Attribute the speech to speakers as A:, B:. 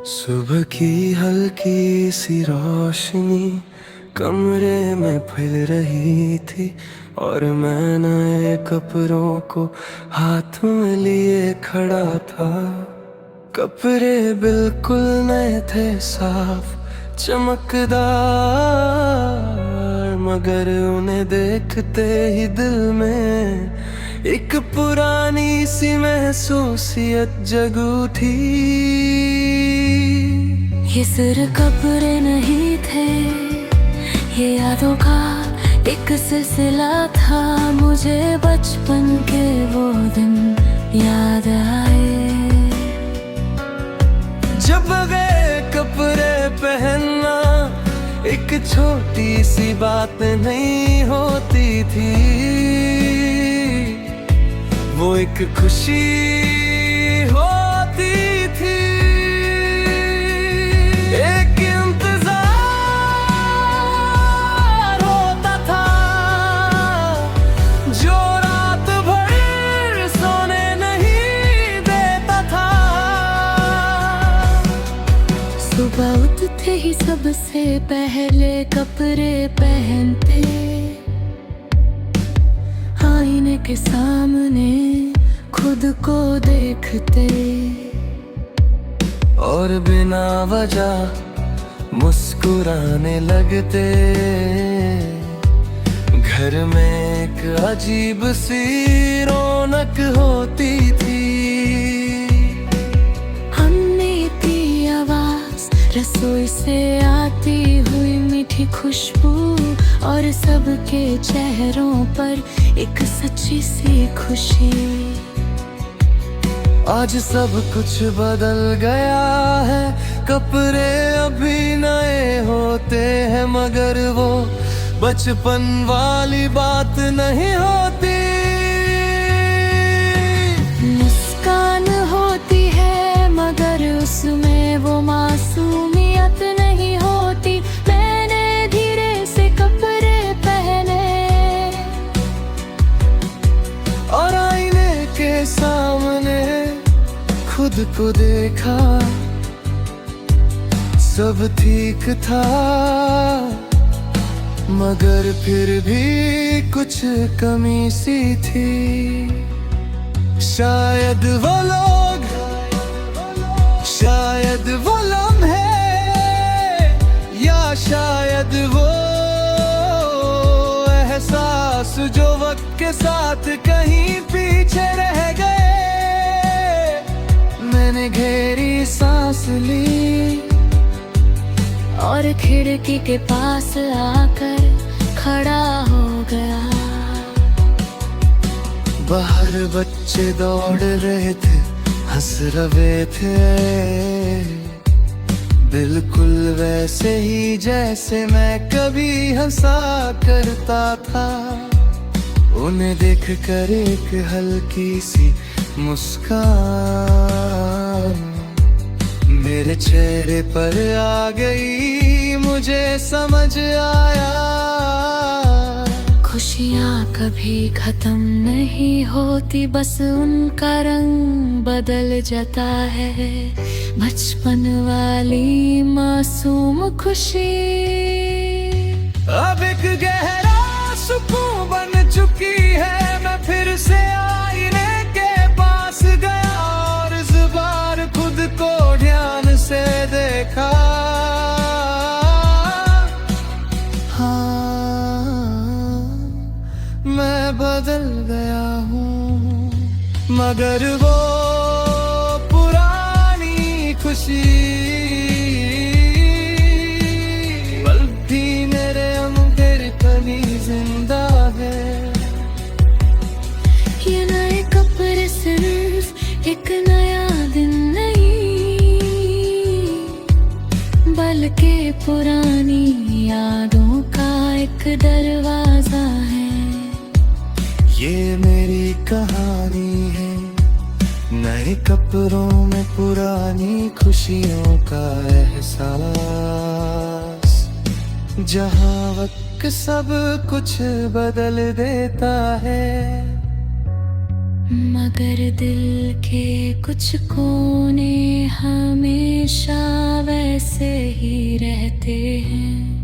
A: सुबह की हल्की सी रोशनी कमरे में फैल रही थी और मैं नए कपड़ों को हाथ में लिए खड़ा था। कपड़े बिल्कुल नए थे, साफ चमकदार, मगर उन्हें देखते ही दिल में एक पुरानी सी महसूसियत जग उठी।
B: ये सिर्फ कपड़े नहीं थे, ये यादों का एक सिलसिला था। मुझे बचपन के वो दिन याद आए
A: जब गए कपड़े पहनना एक छोटी सी बात नहीं होती थी, वो एक खुशी होती थी। एक इंतजार होता था जो रात भर सोने नहीं देता था।
B: सुबह उठते ही सबसे पहले कपड़े पहनते, आईने के सामने खुद को देखते
A: और बिना वजह मुस्कुराने लगते। घर में एक अजीब सी रौनक होती थी।
B: हमने पी आवाज, रसोई से आती हुई मीठी खुशबू और सबके चेहरों पर एक सच्ची सी खुशी।
A: आज सब कुछ बदल गया है, कपड़े अभी नए होते हैं, मगर वो बचपन वाली बात नहीं होती।
B: मुस्कान होती है मगर उसमें वो मासूमियत नहीं होती। मैंने धीरे से कपड़े पहने
A: और आईने के सामने खुद को देखा, सब ठीक था, मगर फिर भी कुछ कमी सी थी। शायद वो लोग, शायद वो लम्हे, या शायद वो एहसास जो वक्त के साथ कहीं पीछे रह गए। मैंने गहरी सांस ली
B: और खिड़की के पास आकर खड़ा हो गया।
A: बाहर बच्चे दौड़ रहे थे, हंस रहे थे, बिल्कुल वैसे ही जैसे मैं कभी हंसा करता था। उन्हें देखकर एक हल्की सी मुस्कान मेरे चेहरे पर आ गई, मुझे समझ आया।
B: खुशियाँ कभी खत्म नहीं होती, बस उनका रंग बदल जाता है। बचपन वाली मासूम खुशी
A: अब एक गहरा सुकून बन चुकी है। मैं फिर से आईने के पास गया और इस बार खुद को ध्यान से देखा। हाँ, मैं बदल गया हूँ, मगर वो पुरानी खुशी पल भी मेरे अंदर कभी जिंदा है।
B: ये नए कपड़े सिर्फ एक नया दिन नहीं, बल्कि पुरानी यादों का एक दरवाजा है।
A: ये मेरी कहानी है, नए कपड़ों में पुरानी खुशियों का एहसास, जहाँ वक्त सब कुछ बदल देता है।
B: मगर दिल के कुछ कोने हमेशा वैसे ही रहते हैं।